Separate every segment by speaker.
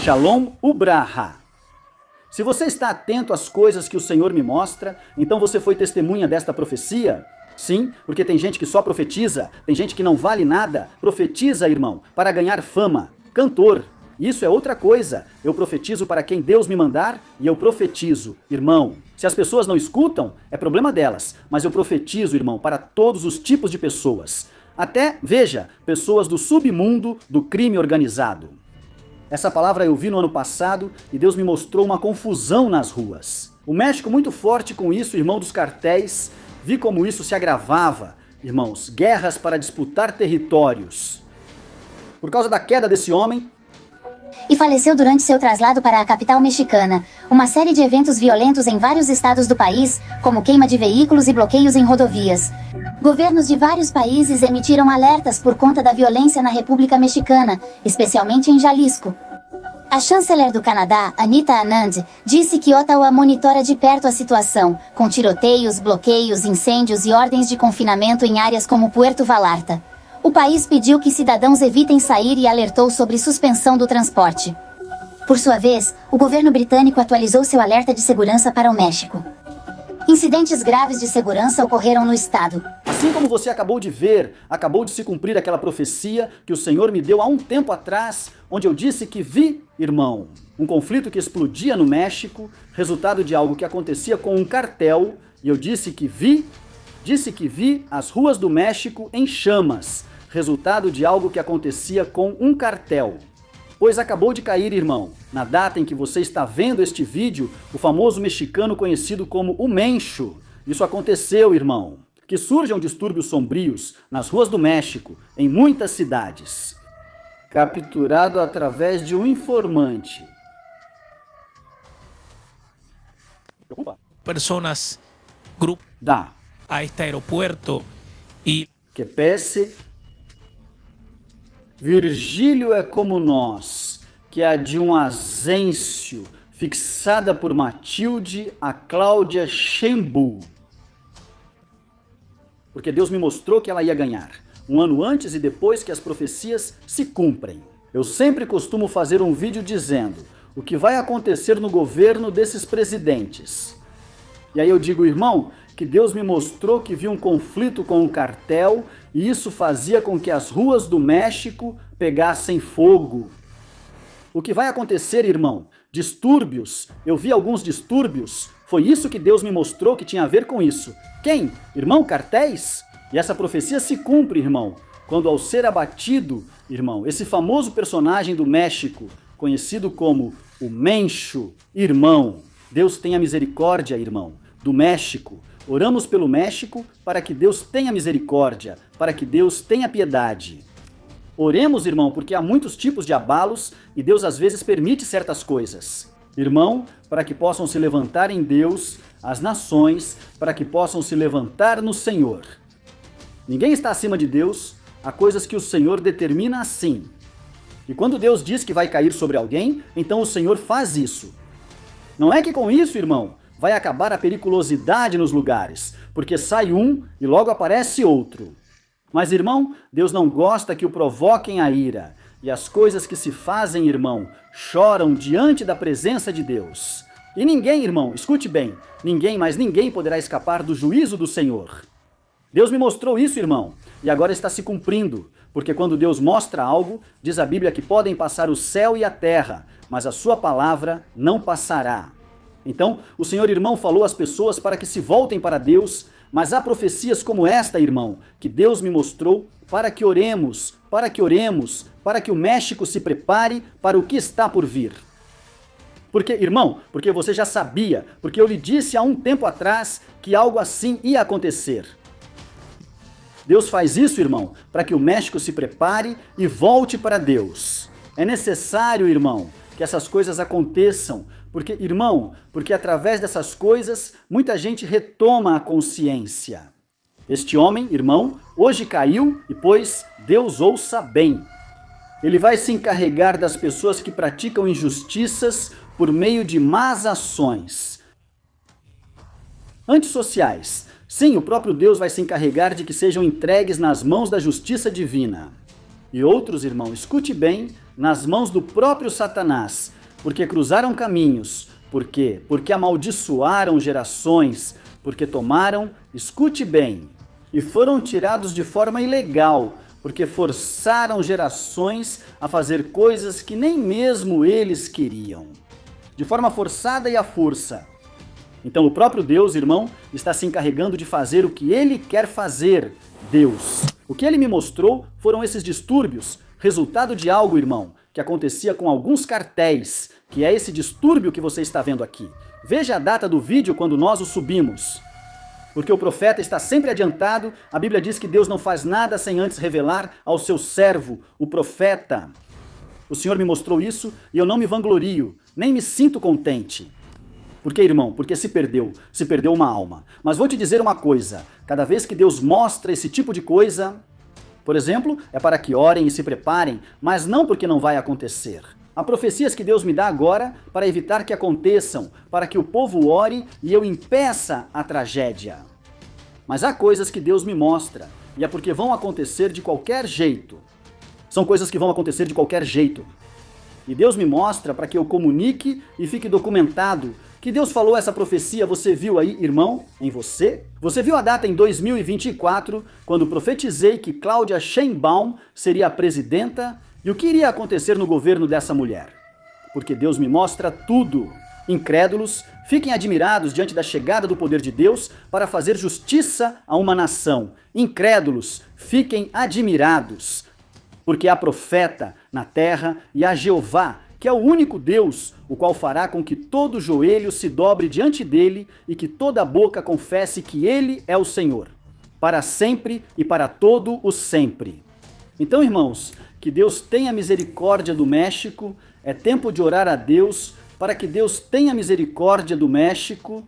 Speaker 1: Shalom Ubraha. Se você está atento às coisas que o Senhor me mostra, então você foi testemunha desta profecia? Sim, porque tem gente que só profetiza, tem gente que não vale nada. Profetiza, irmão, para ganhar fama. Cantor. Isso é outra coisa. Eu profetizo para quem Deus me mandar e eu profetizo, irmão. Se as pessoas não escutam, é problema delas. Mas eu profetizo, irmão, para todos os tipos de pessoas. Até, veja, pessoas do submundo do crime organizado. Essa palavra eu vi no ano passado e Deus me mostrou uma confusão nas ruas. O México muito forte com isso, irmão dos cartéis. Vi como isso se agravava, irmãos, guerras para disputar territórios. Por causa da queda desse homem,
Speaker 2: e faleceu durante seu traslado para a capital mexicana. Uma série de eventos violentos em vários estados do país, como queima de veículos e bloqueios em rodovias. Governos de vários países emitiram alertas por conta da violência na República Mexicana, especialmente em Jalisco. A chanceler do Canadá, Anita Anand, disse que Ottawa monitora de perto a situação, com tiroteios, bloqueios, incêndios e ordens de confinamento em áreas como Puerto Vallarta. O país pediu que cidadãos evitem sair e alertou sobre suspensão do transporte. Por sua vez, o governo britânico atualizou seu alerta de segurança para o México. Incidentes graves de segurança ocorreram no estado.
Speaker 1: Assim como você acabou de ver, acabou de se cumprir aquela profecia que o Senhor me deu há um tempo atrás, onde eu disse que vi, irmão, um conflito que explodia no México, resultado de algo que acontecia com um cartel, e eu disse que vi as ruas do México em chamas, resultado de algo que acontecia com um cartel. Pois acabou de cair, irmão, na data em que você está vendo este vídeo, o famoso mexicano conhecido como o Mencho. Isso aconteceu, irmão. Que surjam distúrbios sombrios nas ruas do México, em muitas cidades. Capturado através de um informante.
Speaker 3: Personas, grupo a este aeropuerto e
Speaker 1: que pese Virgílio é como nós, que é de um Asêncio, fixada por Matilde a Cláudia Sheinbaum. Porque Deus me mostrou que ela ia ganhar, um ano antes e depois que as profecias se cumprem. Eu sempre costumo fazer um vídeo dizendo o que vai acontecer no governo desses presidentes. E aí eu digo, irmão, que Deus me mostrou que viu um conflito com um cartel e isso fazia com que as ruas do México pegassem fogo. O que vai acontecer, irmão? Distúrbios. Eu vi alguns distúrbios. Foi isso que Deus me mostrou que tinha a ver com isso. Quem? Irmão, cartéis? E essa profecia se cumpre, irmão, quando ao ser abatido, irmão, esse famoso personagem do México, conhecido como o Mencho, irmão, Deus tenha misericórdia, irmão, do México. Oramos pelo México para que Deus tenha misericórdia, para que Deus tenha piedade. Oremos, irmão, porque há muitos tipos de abalos e Deus às vezes permite certas coisas. Irmão, para que possam se levantar em Deus as nações, para que possam se levantar no Senhor. Ninguém está acima de Deus, há coisas que o Senhor determina assim. E quando Deus diz que vai cair sobre alguém, então o Senhor faz isso. Não é que com isso, irmão, vai acabar a periculosidade nos lugares, porque sai um e logo aparece outro. Mas, irmão, Deus não gosta que o provoquem a ira, e as coisas que se fazem, irmão, choram diante da presença de Deus. E ninguém, irmão, escute bem, ninguém, mas ninguém poderá escapar do juízo do Senhor. Deus me mostrou isso, irmão, e agora está se cumprindo, porque quando Deus mostra algo, diz a Bíblia que podem passar o céu e a terra, mas a sua palavra não passará. Então, o Senhor, irmão, falou às pessoas para que se voltem para Deus, mas há profecias como esta, irmão, que Deus me mostrou para que oremos, para que o México se prepare para o que está por vir. Porque, irmão, porque você já sabia, porque eu lhe disse há um tempo atrás que algo assim ia acontecer. Deus faz isso, irmão, para que o México se prepare e volte para Deus. É necessário, irmão, que essas coisas aconteçam, porque, irmão, porque através dessas coisas, muita gente retoma a consciência. Este homem, irmão, hoje caiu e, pois, Deus ouça bem. Ele vai se encarregar das pessoas que praticam injustiças por meio de más ações. Antissociais. Sim, o próprio Deus vai se encarregar de que sejam entregues nas mãos da justiça divina. E outros, irmão, escute bem, nas mãos do próprio Satanás, porque cruzaram caminhos. Por quê? Porque amaldiçoaram gerações, porque tomaram, escute bem, e foram tirados de forma ilegal, porque forçaram gerações a fazer coisas que nem mesmo eles queriam. De forma forçada e à força. Então o próprio Deus, irmão, está se encarregando de fazer o que ele quer fazer, Deus. O que ele me mostrou foram esses distúrbios, resultado de algo, irmão, que acontecia com alguns cartéis, que é esse distúrbio que você está vendo aqui. Veja a data do vídeo quando nós o subimos. Porque o profeta está sempre adiantado, a Bíblia diz que Deus não faz nada sem antes revelar ao seu servo, o profeta. O Senhor me mostrou isso e eu não me vanglorio, nem me sinto contente. Por quê, irmão? Porque se perdeu uma alma. Mas vou te dizer uma coisa, cada vez que Deus mostra esse tipo de coisa, por exemplo, é para que orem e se preparem, mas não porque não vai acontecer. Há profecias que Deus me dá agora para evitar que aconteçam, para que o povo ore e eu impeça a tragédia. Mas há coisas que Deus me mostra, e é porque vão acontecer de qualquer jeito. São coisas que vão acontecer de qualquer jeito. E Deus me mostra para que eu comunique e fique documentado que Deus falou essa profecia, você viu aí, irmão, em você? Você viu a data em 2024, quando profetizei que Cláudia Sheinbaum seria a presidenta? E o que iria acontecer no governo dessa mulher? Porque Deus me mostra tudo. Incrédulos, fiquem admirados diante da chegada do poder de Deus para fazer justiça a uma nação. Incrédulos, fiquem admirados. Porque há profeta na terra e há Jeová, que é o único Deus, o qual fará com que todo joelho se dobre diante dele e que toda boca confesse que ele é o Senhor, para sempre e para todo o sempre. Então, irmãos, que Deus tenha misericórdia do México, é tempo de orar a Deus para que Deus tenha misericórdia do México.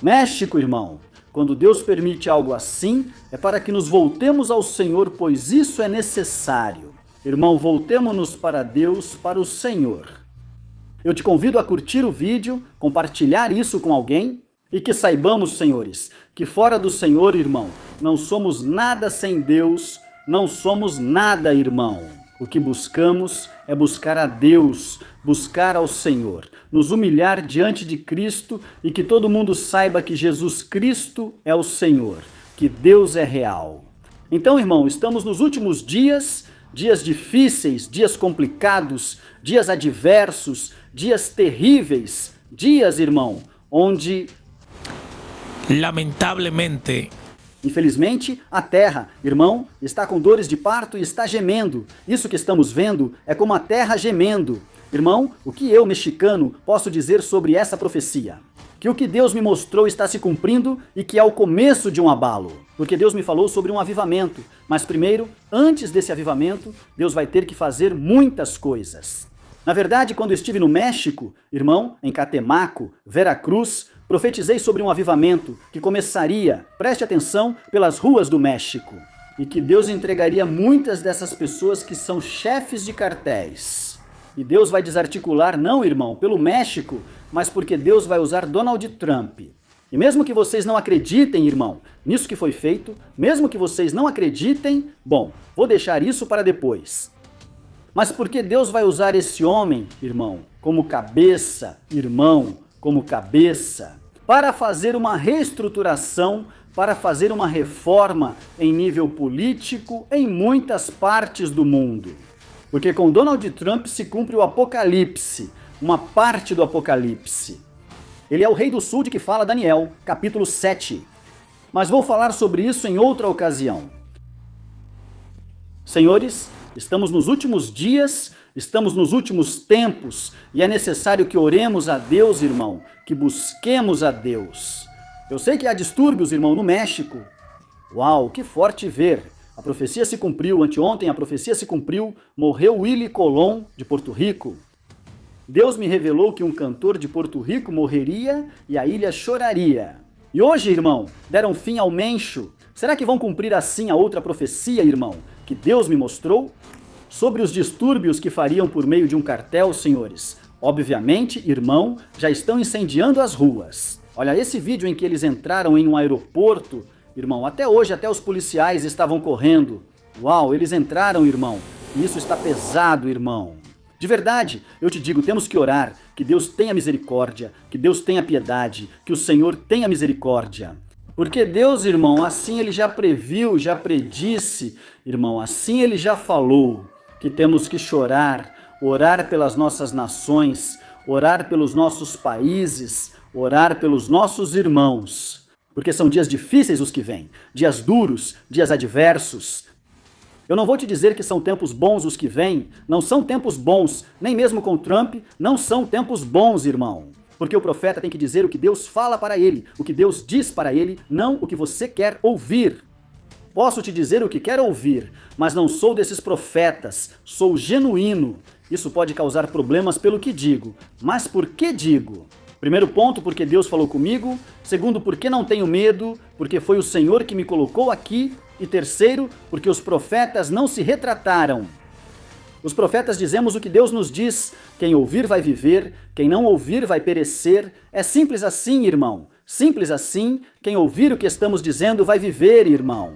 Speaker 1: México, irmão, quando Deus permite algo assim, é para que nos voltemos ao Senhor, pois isso é necessário. Irmão, voltemo-nos para Deus, para o Senhor. Eu te convido a curtir o vídeo, compartilhar isso com alguém e que saibamos, senhores, que fora do Senhor, irmão, não somos nada sem Deus, não somos nada, irmão. O que buscamos é buscar a Deus, buscar ao Senhor, nos humilhar diante de Cristo e que todo mundo saiba que Jesus Cristo é o Senhor, que Deus é real. Então, irmão, estamos nos últimos dias, dias difíceis, dias complicados, dias adversos, dias terríveis, dias, irmão, onde,
Speaker 3: lamentavelmente,
Speaker 1: infelizmente, a terra, irmão, está com dores de parto e está gemendo. Isso que estamos vendo é como a terra gemendo. Irmão, o que eu, mexicano, posso dizer sobre essa profecia? Que o que Deus me mostrou está se cumprindo e que é o começo de um abalo. Porque Deus me falou sobre um avivamento. Mas primeiro, antes desse avivamento, Deus vai ter que fazer muitas coisas. Na verdade, quando estive no México, irmão, em Catemaco, Veracruz, profetizei sobre um avivamento que começaria, preste atenção, pelas ruas do México. E que Deus entregaria muitas dessas pessoas que são chefes de cartéis. E Deus vai desarticular, não, irmão, pelo México, mas porque Deus vai usar Donald Trump. E mesmo que vocês não acreditem, irmão, nisso que foi feito, mesmo que vocês não acreditem, bom, vou deixar isso para depois. Mas porque Deus vai usar esse homem, irmão, como cabeça, irmão, como cabeça, para fazer uma reestruturação, para fazer uma reforma em nível político em muitas partes do mundo. Porque com Donald Trump se cumpre o Apocalipse, uma parte do Apocalipse. Ele é o rei do sul de que fala Daniel, capítulo 7. Mas vou falar sobre isso em outra ocasião. Senhores, estamos nos últimos dias, estamos nos últimos tempos, e é necessário que oremos a Deus, irmão, que busquemos a Deus. Eu sei que há distúrbios, irmão, no México. Uau, que forte ver! A profecia se cumpriu, anteontem a profecia se cumpriu, morreu Willie Colón, de Porto Rico. Deus me revelou que um cantor de Porto Rico morreria e a ilha choraria. E hoje, irmão, deram fim ao Mencho. Será que vão cumprir assim a outra profecia, irmão, que Deus me mostrou? Sobre os distúrbios que fariam por meio de um cartel, senhores. Obviamente, irmão, já estão incendiando as ruas. Olha, esse vídeo em que eles entraram em um aeroporto, irmão, até hoje, até os policiais estavam correndo. Uau, eles entraram, irmão, e isso está pesado, irmão. De verdade, eu te digo, temos que orar, que Deus tenha misericórdia, que Deus tenha piedade, que o Senhor tenha misericórdia. Porque Deus, irmão, assim Ele já previu, já predisse, irmão, assim Ele já falou, que temos que chorar, orar pelas nossas nações, orar pelos nossos países, orar pelos nossos irmãos. Porque são dias difíceis os que vêm, dias duros, dias adversos. Eu não vou te dizer que são tempos bons os que vêm, não são tempos bons, nem mesmo com Trump, não são tempos bons, irmão. Porque o profeta tem que dizer o que Deus fala para ele, o que Deus diz para ele, não o que você quer ouvir. Posso te dizer o que quero ouvir, mas não sou desses profetas, sou genuíno. Isso pode causar problemas pelo que digo, mas por que digo? Primeiro ponto, porque Deus falou comigo. Segundo, porque não tenho medo, porque foi o Senhor que me colocou aqui. E terceiro, porque os profetas não se retrataram. Os profetas dizemos o que Deus nos diz. Quem ouvir vai viver, quem não ouvir vai perecer. É simples assim, irmão. Simples assim, quem ouvir o que estamos dizendo vai viver, irmão.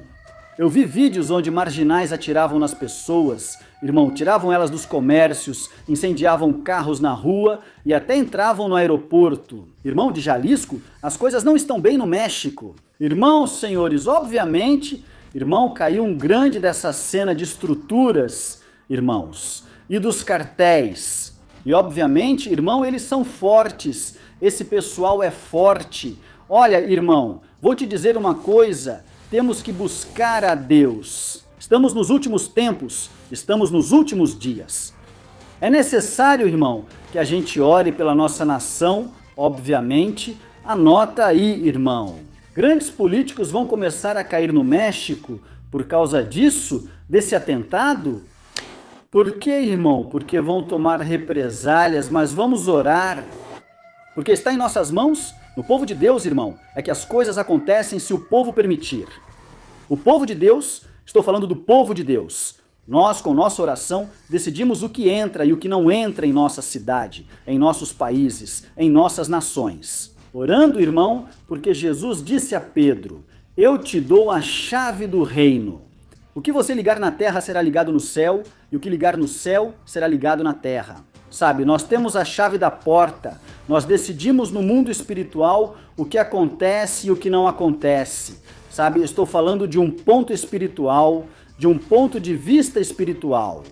Speaker 1: Eu vi vídeos onde marginais atiravam nas pessoas, irmão, tiravam elas dos comércios, incendiavam carros na rua e até entravam no aeroporto. Irmão, de Jalisco, as coisas não estão bem no México. Irmãos, senhores, obviamente, irmão, caiu um grande dessa cena de estruturas, irmãos, e dos cartéis. E obviamente, irmão, eles são fortes, esse pessoal é forte. Olha, irmão, vou te dizer uma coisa, temos que buscar a Deus. Estamos nos últimos tempos, estamos nos últimos dias. É necessário, irmão, que a gente ore pela nossa nação, obviamente. Anota aí, irmão. Grandes políticos vão começar a cair no México por causa disso, desse atentado? Por quê, irmão? Porque vão tomar represálias, mas vamos orar. Porque está em nossas mãos. No povo de Deus, irmão, é que as coisas acontecem se o povo permitir. O povo de Deus, estou falando do povo de Deus. Nós, com nossa oração, decidimos o que entra e o que não entra em nossa cidade, em nossos países, em nossas nações. Orando, irmão, porque Jesus disse a Pedro, eu te dou a chave do reino. O que você ligar na terra será ligado no céu, e o que ligar no céu será ligado na terra. Sabe, nós temos a chave da porta, nós decidimos no mundo espiritual o que acontece e o que não acontece. Sabe, eu estou falando de um ponto espiritual, de um ponto de vista espiritual.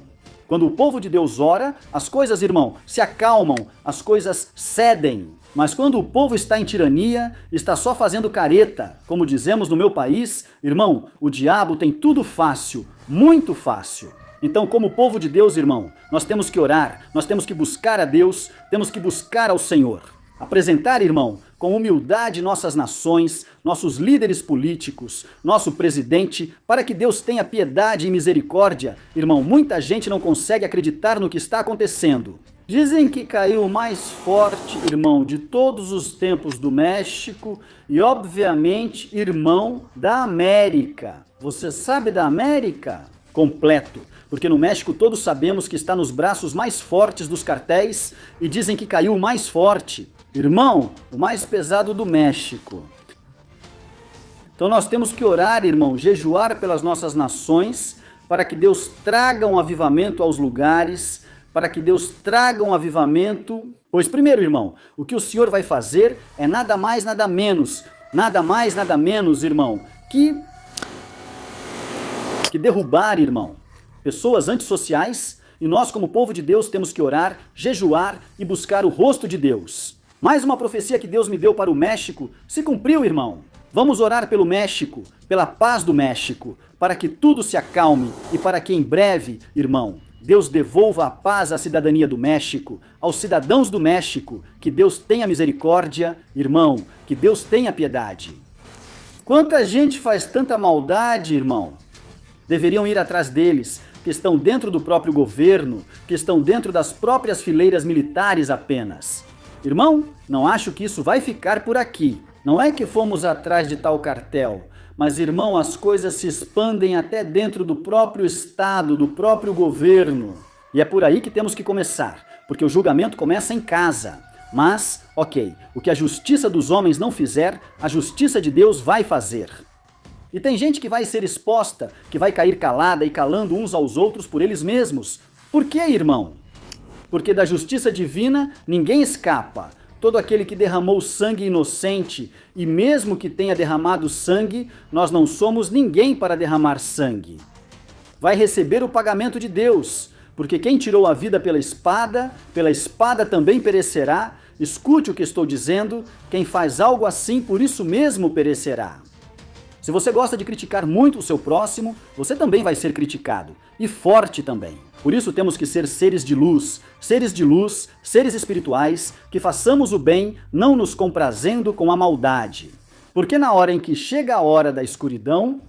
Speaker 1: Quando o povo de Deus ora, as coisas, irmão, se acalmam, as coisas cedem. Mas quando o povo está em tirania, está só fazendo careta, como dizemos no meu país, irmão, o diabo tem tudo fácil, muito fácil. Então, como povo de Deus, irmão, nós temos que orar, nós temos que buscar a Deus, temos que buscar ao Senhor. Apresentar, irmão, com humildade nossas nações, nossos líderes políticos, nosso presidente, para que Deus tenha piedade e misericórdia. Irmão, muita gente não consegue acreditar no que está acontecendo. Dizem que caiu o mais forte, irmão, de todos os tempos do México e, obviamente, irmão, da América. Você sabe da América? Completo. Porque no México todos sabemos que está nos braços mais fortes dos cartéis e dizem que caiu o mais forte. Irmão, o mais pesado do México. Então nós temos que orar, irmão, jejuar pelas nossas nações, para que Deus traga um avivamento aos lugares, para que Deus traga um avivamento. Pois primeiro, irmão, o que o Senhor vai fazer é nada mais, nada menos, irmão, que derrubar, irmão, pessoas antissociais, e nós, como povo de Deus, temos que orar, jejuar e buscar o rosto de Deus. Mais uma profecia que Deus me deu para o México se cumpriu, irmão. Vamos orar pelo México, pela paz do México, para que tudo se acalme e para que em breve, irmão, Deus devolva a paz à cidadania do México, aos cidadãos do México, que Deus tenha misericórdia, irmão, que Deus tenha piedade. Quanta gente faz tanta maldade, irmão. Deveriam ir atrás deles, que estão dentro do próprio governo, que estão dentro das próprias fileiras militares apenas. Irmão, não acho que isso vai ficar por aqui. Não é que fomos atrás de tal cartel, mas, irmão, as coisas se expandem até dentro do próprio Estado, do próprio governo. E é por aí que temos que começar, porque o julgamento começa em casa. Mas, ok, o que a justiça dos homens não fizer, a justiça de Deus vai fazer. E tem gente que vai ser exposta, que vai cair calada e calando uns aos outros por eles mesmos. Por quê, irmão? Porque da justiça divina ninguém escapa. Todo aquele que derramou sangue inocente, e mesmo que tenha derramado sangue, nós não somos ninguém para derramar sangue. Vai receber o pagamento de Deus, porque quem tirou a vida pela espada também perecerá. Escute o que estou dizendo, quem faz algo assim por isso mesmo perecerá. Se você gosta de criticar muito o seu próximo, você também vai ser criticado, e forte também. Por isso temos que ser seres de luz, seres espirituais, que façamos o bem, não nos comprazendo com a maldade. Porque na hora em que chega a hora da escuridão,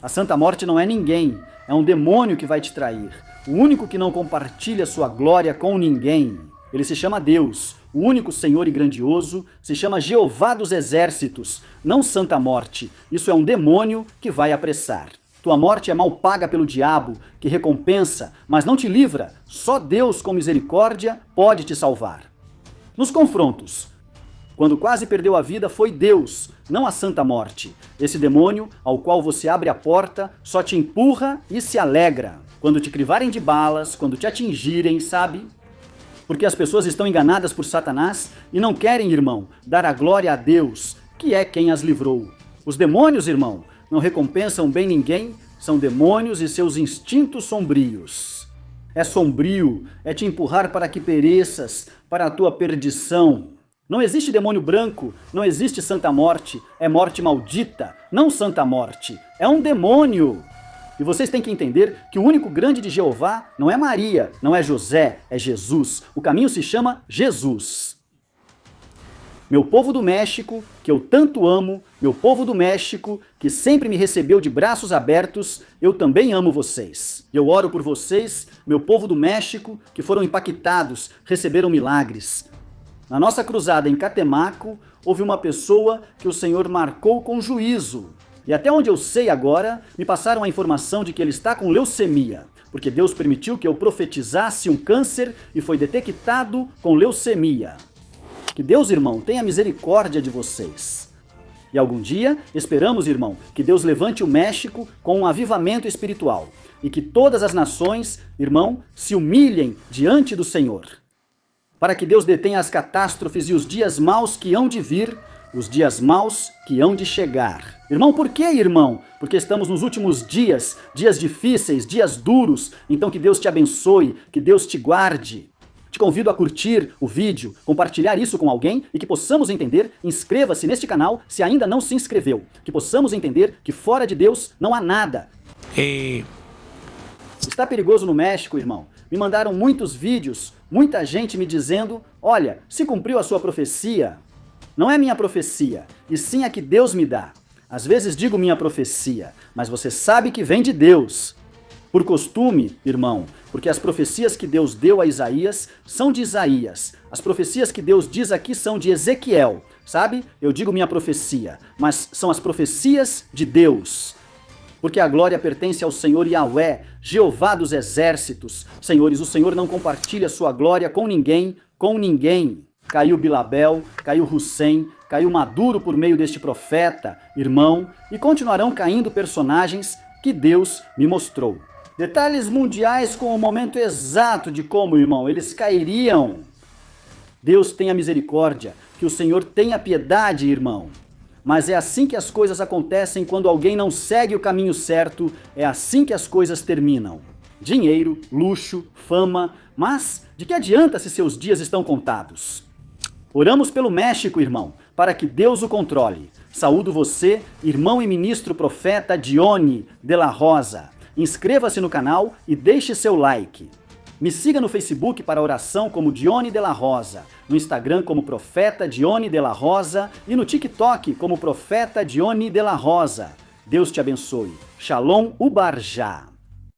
Speaker 1: a Santa Morte não é ninguém, é um demônio que vai te trair. O único que não compartilha sua glória com ninguém. Ele se chama Deus, o único Senhor e grandioso, se chama Jeová dos Exércitos, não Santa Morte. Isso é um demônio que vai apressar. Tua morte é mal paga pelo diabo, que recompensa, mas não te livra. Só Deus, com misericórdia, pode te salvar. Nos confrontos, quando quase perdeu a vida, foi Deus, não a Santa Morte. Esse demônio, ao qual você abre a porta, só te empurra e se alegra. Quando te crivarem de balas, quando te atingirem, sabe? Porque as pessoas estão enganadas por Satanás e não querem, irmão, dar a glória a Deus, que é quem as livrou. Os demônios, irmão, não recompensam bem ninguém, são demônios e seus instintos sombrios. É sombrio, é te empurrar para que pereças, para a tua perdição. Não existe demônio branco, não existe Santa Morte, é morte maldita, não Santa Morte, é um demônio. E vocês têm que entender que o único grande de Jeová não é Maria, não é José, é Jesus. O caminho se chama Jesus. Meu povo do México, que eu tanto amo, meu povo do México, que sempre me recebeu de braços abertos, eu também amo vocês. Eu oro por vocês, meu povo do México, que foram impactados, receberam milagres. Na nossa cruzada em Catemaco, houve uma pessoa que o Senhor marcou com juízo. E até onde eu sei agora, me passaram a informação de que ele está com leucemia, porque Deus permitiu que eu profetizasse um câncer e foi detectado com leucemia. Que Deus, irmão, tenha misericórdia de vocês. E algum dia, esperamos, irmão, que Deus levante o México com um avivamento espiritual e que todas as nações, irmão, se humilhem diante do Senhor. Para que Deus detenha as catástrofes e os dias maus que hão de vir, os dias maus que hão de chegar. Irmão, por que, irmão? Porque estamos nos últimos dias, dias difíceis, dias duros. Então que Deus te abençoe, que Deus te guarde. Te convido a curtir o vídeo, compartilhar isso com alguém e que possamos entender, inscreva-se neste canal se ainda não se inscreveu. Que possamos entender que fora de Deus não há nada. Está perigoso no México, irmão. Me mandaram muitos vídeos, muita gente me dizendo, olha, se cumpriu a sua profecia. Não é minha profecia, e sim a que Deus me dá. Às vezes digo minha profecia, mas você sabe que vem de Deus. Por costume, irmão, porque as profecias que Deus deu a Isaías são de Isaías. As profecias que Deus diz aqui são de Ezequiel, sabe? Eu digo minha profecia, mas são as profecias de Deus. Porque a glória pertence ao Senhor Yahvé, Jeová dos Exércitos. Senhores, o Senhor não compartilha sua glória com ninguém, com ninguém. Caiu Bilabel, caiu Hussein, caiu Maduro por meio deste profeta, irmão, e continuarão caindo personagens que Deus me mostrou. Detalhes mundiais com o momento exato de como, irmão, eles cairiam. Deus tenha misericórdia, que o Senhor tenha piedade, irmão. Mas é assim que as coisas acontecem quando alguém não segue o caminho certo, é assim que as coisas terminam. Dinheiro, luxo, fama, mas de que adianta se seus dias estão contados? Oramos pelo México, irmão, para que Deus o controle. Saúdo você, irmão e ministro profeta Dione de la Rosa. Inscreva-se no canal e deixe seu like. Me siga no Facebook para oração como Dione de la Rosa, no Instagram como Profeta Dione de la Rosa e no TikTok como Profeta Dione de la Rosa. Deus te abençoe. Shalom Ubarjá.